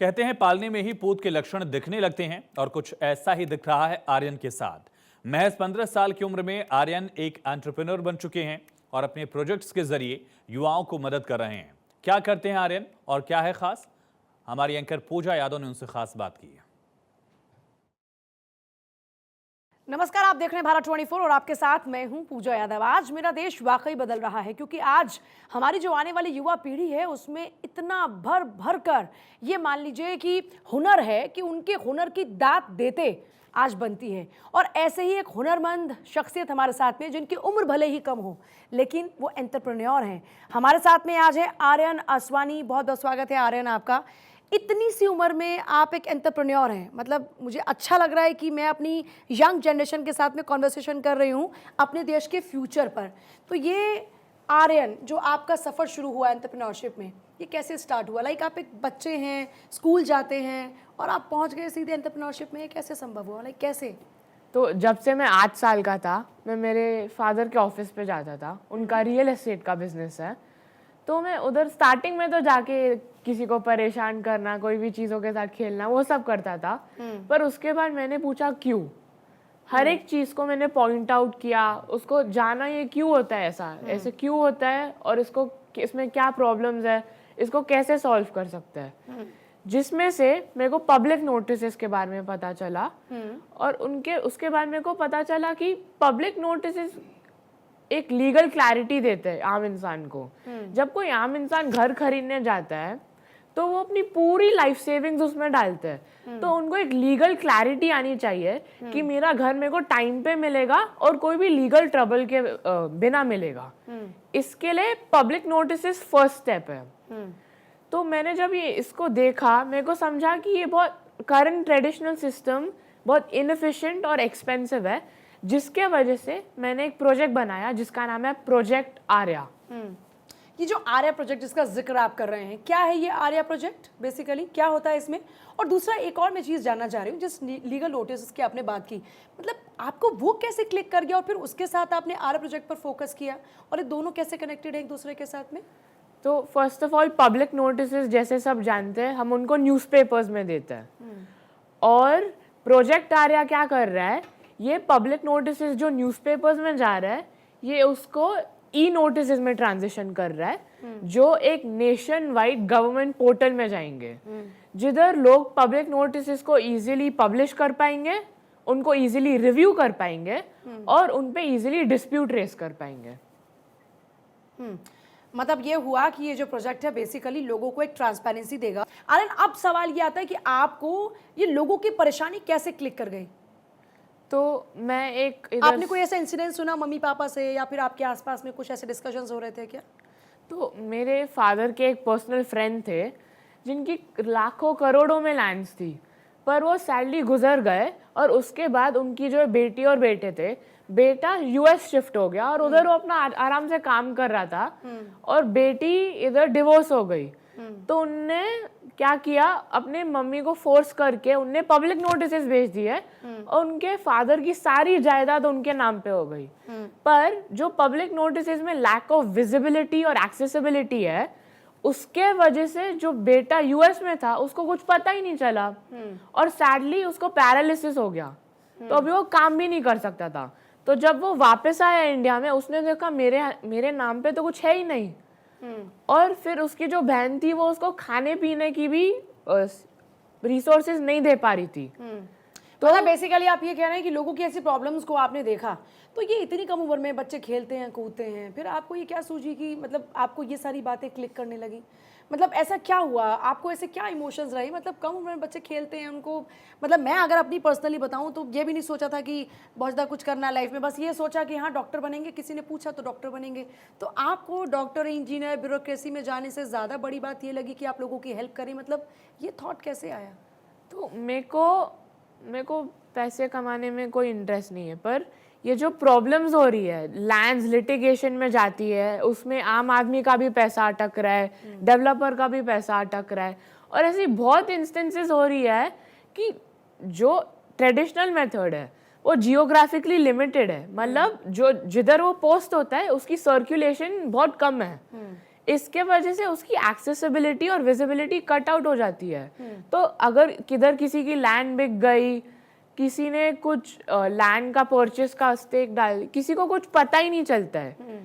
कहते हैं पालने में ही पूत के लक्षण दिखने लगते हैं और कुछ ऐसा ही दिख रहा है आर्यन के साथ। महज 15 साल की उम्र में आर्यन एक एंटरप्रेन्योर बन चुके हैं और अपने प्रोजेक्ट्स के जरिए युवाओं को मदद कर रहे हैं। क्या करते हैं आर्यन और क्या है खास? हमारी एंकर पूजा यादव ने उनसे खास बात की है। नमस्कार, आप देख रहे हैं भारत 24 और आपके साथ मैं हूं पूजा यादव। आज मेरा देश वाकई बदल रहा है क्योंकि आज हमारी जो आने वाली युवा पीढ़ी है उसमें इतना भर भर कर ये मान लीजिए कि हुनर है कि उनके हुनर की दात देते आज बनती है। और ऐसे ही एक हुनरमंद शख्सियत हमारे साथ में जिनकी उम्र भले ही कम हो लेकिन वो एंटरप्रेन्योर हैं। हमारे साथ में आज है आर्यन असवानी। बहुत बहुत स्वागत है आर्यन आपका। इतनी सी उम्र में आप एक एंटरप्रेन्योर हैं, मतलब मुझे अच्छा लग रहा है कि मैं अपनी यंग जनरेशन के साथ में कॉन्वर्सेशन कर रही हूँ अपने देश के फ्यूचर पर। तो ये आर्यन जो आपका सफ़र शुरू हुआ एंटरप्रेन्योरशिप में, ये कैसे स्टार्ट हुआ? लाइक आप एक बच्चे हैं, स्कूल जाते हैं और आप पहुँच गए सीधे एंटरप्रेन्योरशिप में, ये कैसे संभव हुआ? लाइक कैसे? तो जब से मैं 8 साल का था मैं मेरे फादर के ऑफिस पे जाता था। उनका रियल एस्टेट का बिजनेस है। तो मैं उधर स्टार्टिंग में तो जाके किसी को परेशान करना, कोई भी चीज़ों के साथ खेलना, वो सब करता था। पर उसके बाद मैंने पूछा क्यों। हर एक चीज़ को मैंने पॉइंट आउट किया, उसको जाना ये क्यों होता है, ऐसे क्यों होता है और इसमें क्या प्रॉब्लम्स है, इसको कैसे सॉल्व कर सकते हैं। जिसमें से मेरे को पब्लिक नोटिसेस के बारे में पता चला और उसके बाद मेरे को पता चला कि पब्लिक नोटिसेस एक लीगल क्लैरिटी देते हैं आम इंसान को। जब कोई आम इंसान घर खरीदने जाता है तो वो अपनी पूरी लाइफ सेविंग्स उसमें डालते हैं। तो उनको एक लीगल क्लैरिटी आनी चाहिए कि मेरा घर मेरे को टाइम पे मिलेगा और कोई भी लीगल ट्रबल के बिना मिलेगा। इसके लिए पब्लिक नोटिसेस फर्स्ट स्टेप है। तो मैंने जब ये इसको देखा, मेरे को समझा कि ये बहुत करंट ट्रेडिशनल सिस्टम बहुत इनएफिशिएंट और एक्सपेंसिव है, जिसके वजह से मैंने एक प्रोजेक्ट बनाया जिसका नाम है प्रोजेक्ट आर्या। ये जो आर्या प्रोजेक्ट जिसका जिक्र आप कर रहे हैं, क्या है ये आर्या प्रोजेक्ट? बेसिकली क्या होता है इसमें? और दूसरा एक और मैं चीज़ जानना चाह रही हूँ, जिस लीगल नोटिस की आपने बात की, मतलब आपको वो कैसे क्लिक कर गया और फिर उसके साथ आपने आर्या प्रोजेक्ट पर फोकस किया और ये दोनों कैसे कनेक्टेड है एक दूसरे के साथ में? तो first of all public notices जैसे सब जानते हैं, हम उनको न्यूज़पेपर्स में देते हैं। और प्रोजेक्ट आर्या क्या कर रहा है, ये पब्लिक नोटिसेस जो न्यूज़पेपर्स में जा रहा है ये उसको ई नोटिसेस में ट्रांजिशन कर रहा है, जो एक नेशन वाइड गवर्नमेंट पोर्टल में जाएंगे, जिधर लोग पब्लिक नोटिसेस को इजीली पब्लिश कर पाएंगे, उनको इजीली रिव्यू कर पाएंगे और उन पे इजीली डिस्प्यूट रेस कर पाएंगे। मतलब ये हुआ कि ये जो प्रोजेक्ट है बेसिकली लोगों को एक ट्रांसपेरेंसी देगा। आर्यन, अब सवाल ये आता है कि आपको ये लोगों की परेशानी कैसे क्लिक कर गई? तो मैं आपने कोई ऐसा इंसिडेंट सुना मम्मी पापा से या फिर आपके आसपास में कुछ ऐसे डिस्कशंस हो रहे थे क्या? तो मेरे फादर के एक पर्सनल फ्रेंड थे जिनकी लाखों करोड़ों में लैंड्स थी, पर वो सैडली गुजर गए और उसके बाद उनकी जो बेटी और बेटे थे, बेटा यूएस शिफ्ट हो गया और उधर वो अपना आराम से काम कर रहा था और बेटी इधर डिवोर्स हो गई। तो उनने क्या किया, अपने मम्मी को फोर्स करके उनने पब्लिक नोटिसेस भेज दिए और उनके फादर की सारी जायदाद उनके नाम पे हो गई। पर जो पब्लिक नोटिसेस में लैक ऑफ विजिबिलिटी और एक्सेसिबिलिटी है, उसके वजह से जो बेटा यूएस में था उसको कुछ पता ही नहीं चला और सैडली उसको पैरालिसिस हो गया। तो अभी वो काम भी नहीं कर सकता था। तो जब वो वापस आया इंडिया में, उसने देखा मेरे नाम पे तो कुछ है ही नहीं। और फिर उसकी जो बहन थी वो उसको खाने पीने की भी रिसोर्सेज नहीं दे पा रही थी। तो बेसिकली आप ये कह रहे हैं कि लोगों की ऐसी प्रॉब्लम्स को आपने देखा, तो ये इतनी कम उम्र में बच्चे खेलते हैं कूदते हैं, फिर आपको ये क्या सूझी कि मतलब आपको ये सारी बातें क्लिक करने लगी? मतलब ऐसा क्या हुआ, आपको ऐसे क्या इमोशंस रहे? मतलब कम उम्र में बच्चे खेलते हैं, उनको मतलब मैं अगर अपनी पर्सनली बताऊं तो ये भी नहीं सोचा था कि बहुत ज़्यादा कुछ करना है लाइफ में, बस ये सोचा कि हाँ डॉक्टर बनेंगे, किसी ने पूछा तो डॉक्टर बनेंगे। तो आपको डॉक्टर, इंजीनियर, ब्यूरोक्रेसी में जाने से ज़्यादा बड़ी बात ये लगी कि आप लोगों की हेल्प करें? मतलब ये थॉट कैसे आया? तो मेरे को पैसे कमाने में कोई इंटरेस्ट नहीं है, पर ये जो प्रॉब्लम्स हो रही है, लैंड्स लिटिगेशन में जाती है, उसमें आम आदमी का भी पैसा अटक रहा है, डेवलपर का भी पैसा अटक रहा है और ऐसी बहुत इंस्टेंसेस हो रही है कि जो ट्रेडिशनल मेथड है वो जियोग्राफिकली लिमिटेड है। मतलब जो जिधर वो पोस्ट होता है उसकी सर्कुलेशन बहुत कम है। इसके वजह से उसकी एक्सेसिबिलिटी और विजिबिलिटी कट आउट हो जाती है। तो अगर किधर किसी की लैंड बिक गई, किसी ने कुछ लैंड का परचेस का स्टेक डाल, किसी को कुछ पता ही नहीं चलता है।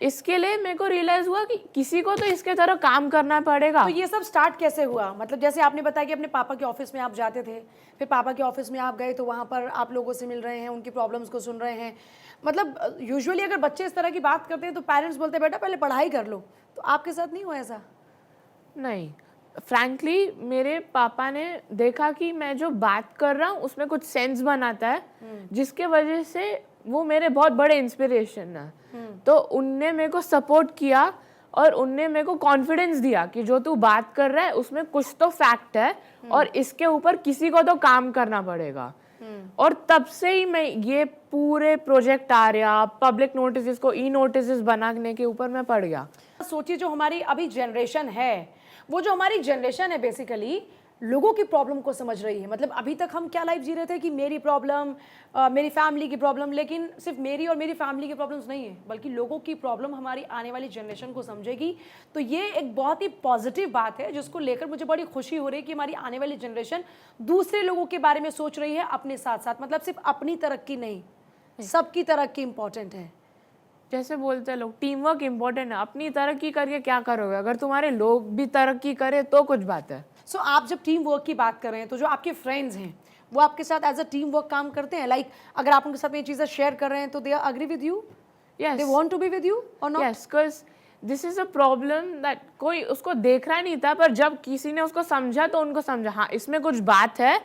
इसके लिए मेरे को रियलाइज हुआ कि किसी को तो इसके तरह काम करना पड़ेगा। तो ये सब स्टार्ट कैसे हुआ? मतलब जैसे आपने बताया कि अपने पापा के ऑफिस में आप जाते थे, फिर पापा के ऑफिस में आप गए तो वहाँ पर आप लोगों से मिल रहे हैं, उनकी प्रॉब्लम्स को सुन रहे हैं। मतलब यूजुअली अगर बच्चे इस तरह की बात करते हैं तो पेरेंट्स बोलते हैं बेटा पहले पढ़ाई कर लो, तो आपके साथ नहीं हुआ ऐसा? नहीं, फ्रैंकली मेरे पापा ने देखा कि मैं जो बात कर रहा हूँ उसमें कुछ सेंस बनाता है, जिसके वजह से वो मेरे बहुत बड़े इंस्पिरेशन है। तो उनने मेरे को सपोर्ट किया और उनने मेरे को कॉन्फिडेंस दिया कि जो तू बात कर रहा है उसमें कुछ तो फैक्ट है और इसके ऊपर किसी को तो काम करना पड़ेगा। और तब से ही मैं ये पूरे प्रोजेक्ट आर्या, पब्लिक नोटिस को ई नोटिस बनाने के ऊपर मैं पड़ गया। सोचिए जो हमारी अभी जनरेशन है, वो जो हमारी जनरेशन है बेसिकली लोगों की प्रॉब्लम को समझ रही है। मतलब अभी तक हम क्या लाइफ जी रहे थे कि मेरी प्रॉब्लम, मेरी फैमिली की प्रॉब्लम, लेकिन सिर्फ मेरी और मेरी फैमिली की प्रॉब्लम्स नहीं है, बल्कि लोगों की प्रॉब्लम हमारी आने वाली जनरेशन को समझेगी। तो ये एक बहुत ही पॉजिटिव बात है जिसको लेकर मुझे बड़ी खुशी हो रही है कि हमारी आने वाली जनरेशन दूसरे लोगों के बारे में सोच रही है अपने साथ साथ। मतलब सिर्फ अपनी तरक्की नहीं, सबकी तरक्की इंपॉर्टेंट है। जैसे बोलते हैं लोग, टीम वर्क इम्पोर्टेंट है। अपनी तरक्की करके क्या करोगे, अगर तुम्हारे लोग भी तरक्की करे तो कुछ बात है। सो आप जब टीम वर्क की बात कर रहे हैं तो जो आपके फ्रेंड्स हैं वो आपके साथ एज अ टीम वर्क काम करते हैं? लाइक अगर आप उनके साथ ये चीज़ें शेयर कर रहे हैं तो they are agree with you? Yes. They want to be with you और not? Yes, because this is a problem that कोई उसको देख रहा नहीं था, पर जब किसी ने उसको समझा तो उनको समझा हाँ इसमें कुछ बात है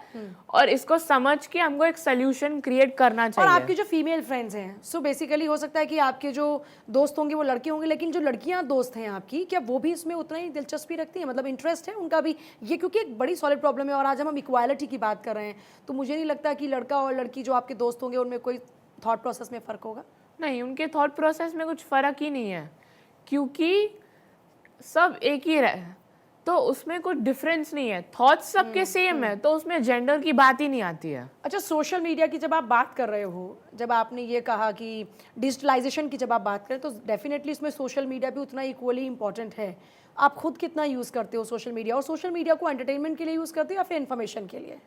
और इसको समझ के हमको एक सोल्यूशन क्रिएट करना चाहिए। और आपकी जो फीमेल फ्रेंड्स हैं, सो बेसिकली हो सकता है कि आपके जो दोस्त होंगे वो लड़के होंगे, लेकिन जो लड़कियां दोस्त हैं आपकी, क्या वो भी इसमें उतना ही दिलचस्पी रखती हैं? मतलब इंटरेस्ट है उनका भी ये? क्योंकि एक बड़ी सॉलिड प्रॉब्लम है और आज हम इक्वालिटी की बात कर रहे हैं, तो मुझे नहीं लगता कि लड़का और लड़की जो आपके दोस्त होंगे उनमें कोई थॉट प्रोसेस में फ़र्क होगा। नहीं, उनके थॉट प्रोसेस में कुछ फ़र्क ही नहीं है, क्योंकि सब एक ही रहे, तो उसमें कुछ डिफरेंस नहीं है। थॉट्स सबके सेम है, तो उसमें जेंडर की बात ही नहीं आती है। अच्छा, सोशल मीडिया की जब आप बात कर रहे हो, जब आपने ये कहा कि डिजिटलाइजेशन की जब आप बात करें, तो डेफिनेटली इसमें सोशल मीडिया भी उतना इक्वली इंपॉर्टेंट है। आप खुद कितना यूज़ करते हो सोशल मीडिया, और सोशल मीडिया को एंटरटेनमेंट के लिए यूज़ करते हो या फिर इन्फॉर्मेशन के लिए?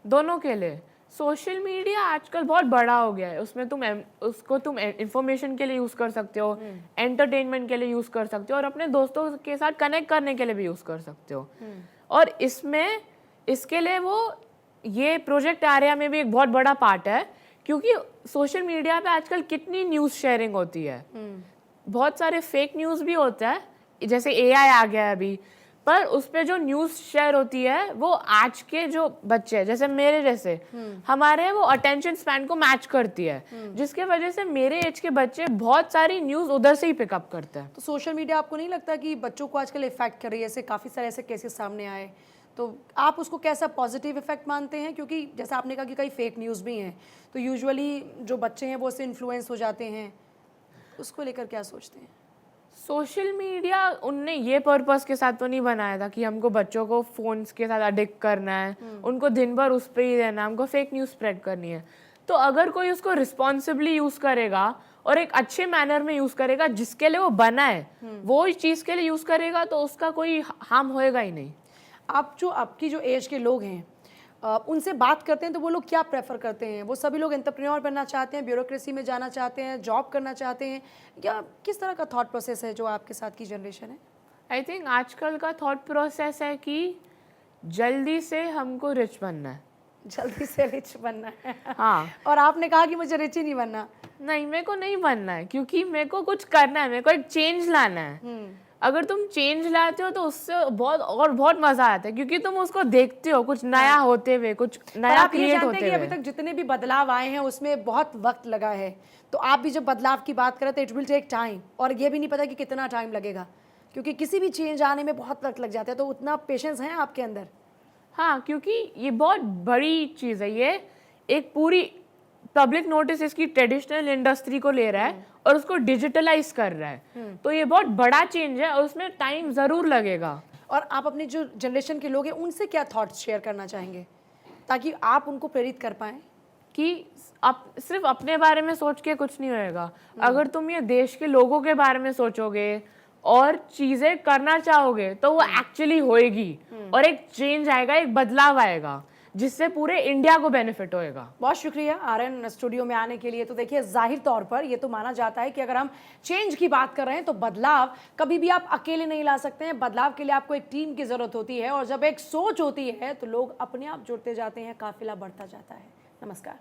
दोनों के लिए। सोशल मीडिया आजकल बहुत बड़ा हो गया है, उसमें तुम इंफॉर्मेशन के लिए यूज़ कर सकते हो, एंटरटेनमेंट के लिए यूज़ कर सकते हो और अपने दोस्तों के साथ कनेक्ट करने के लिए भी यूज़ कर सकते हो। और इसके लिए ये प्रोजेक्ट आर्या में भी एक बहुत बड़ा पार्ट है, क्योंकि सोशल मीडिया पे आजकल कितनी न्यूज़ शेयरिंग होती है। बहुत सारे फेक न्यूज़ भी होता है, जैसे एआई आ गया है अभी, पर उस पे जो न्यूज़ शेयर होती है वो आज के जो बच्चे हैं, जैसे मेरे जैसे हमारे, वो अटेंशन स्पैन को मैच करती है, जिसके वजह से मेरे एज के बच्चे बहुत सारी न्यूज़ उधर से ही पिकअप करते हैं। तो सोशल मीडिया आपको नहीं लगता कि बच्चों को आजकल इफेक्ट कर रही है? ऐसे काफ़ी सारे ऐसे केसेस सामने आए, तो आप उसको कैसा पॉजिटिव इफेक्ट मानते हैं? क्योंकि जैसा आपने कहा कि कई फेक न्यूज़ भी हैं, तो यूजुअली जो बच्चे हैं वो उससे इन्फ्लुएंस हो जाते हैं, उसको लेकर क्या सोचते हैं? सोशल मीडिया उनने ये पर्पस के साथ तो नहीं बनाया था कि हमको बच्चों को फोन्स के साथ अडिक्ट करना है, उनको दिन भर उस पर ही रहना, हमको फेक न्यूज़ स्प्रेड करनी है। तो अगर कोई उसको रिस्पॉन्सिबली यूज़ करेगा और एक अच्छे मैनर में यूज़ करेगा, जिसके लिए वो बना है वो इस चीज़ के लिए यूज़ करेगा, तो उसका कोई हार्म होएगा ही नहीं। आप जो आपकी जो एज के लोग हैं उनसे बात करते हैं तो वो लोग क्या प्रेफर करते हैं? वो सभी लोग एंटरप्रेन्योर बनना चाहते हैं, ब्यूरोक्रेसी में जाना चाहते हैं, जॉब करना चाहते हैं, या किस तरह का थॉट प्रोसेस है जो आपके साथ की जनरेशन है? आई थिंक आजकल का थॉट प्रोसेस है कि जल्दी से हमको रिच बनना है। जल्दी से रिच बनना है? हाँ। और आपने कहा कि मुझे रिच ही नहीं बनना। नहीं, मेरे को नहीं बनना है, क्योंकि मेरे को कुछ करना है, मेरे को एक चेंज लाना है। अगर तुम चेंज लाते हो तो उससे बहुत मजा आता है, क्योंकि तुम उसको देखते हो कुछ नया होते हुए, कुछ नया क्रिएट होते हुए। अभी तक जितने भी बदलाव आए हैं उसमें बहुत वक्त लगा है, तो आप भी जब बदलाव की बात करें तो इट विल टेक टाइम, और ये भी नहीं पता कि कितना टाइम लगेगा, क्योंकि किसी भी चेंज आने में बहुत वक्त लग जाता है। तो उतना पेशेंस है आपके अंदर? हाँ, क्योंकि ये बहुत बड़ी चीज़ है। ये एक पूरी पब्लिक नोटिस इसकी ट्रेडिशनल इंडस्ट्री को ले रहा है और उसको डिजिटलाइज कर रहा है, तो ये बहुत बड़ा चेंज है और उसमें टाइम ज़रूर लगेगा। और आप अपने जो जनरेशन के लोग हैं उनसे क्या थॉट्स शेयर करना चाहेंगे ताकि आप उनको प्रेरित कर पाएँ? कि सिर्फ अपने बारे में सोच के कुछ नहीं होएगा। अगर तुम ये देश के लोगों के बारे में सोचोगे, और चीजें करना चाहोगे तो वो एक्चुअली होएगी और एक चेंज आएगा, एक बदलाव आएगा जिससे पूरे इंडिया को बेनिफिट होएगा। बहुत शुक्रिया आर्यन स्टूडियो में आने के लिए। तो देखिए, जाहिर तौर पर ये तो माना जाता है कि अगर हम चेंज की बात कर रहे हैं तो बदलाव कभी भी आप अकेले नहीं ला सकते हैं। बदलाव के लिए आपको एक टीम की जरूरत होती है और जब एक सोच होती है तो लोग अपने आप जुड़ते जाते हैं, काफिला बढ़ता जाता है। नमस्कार।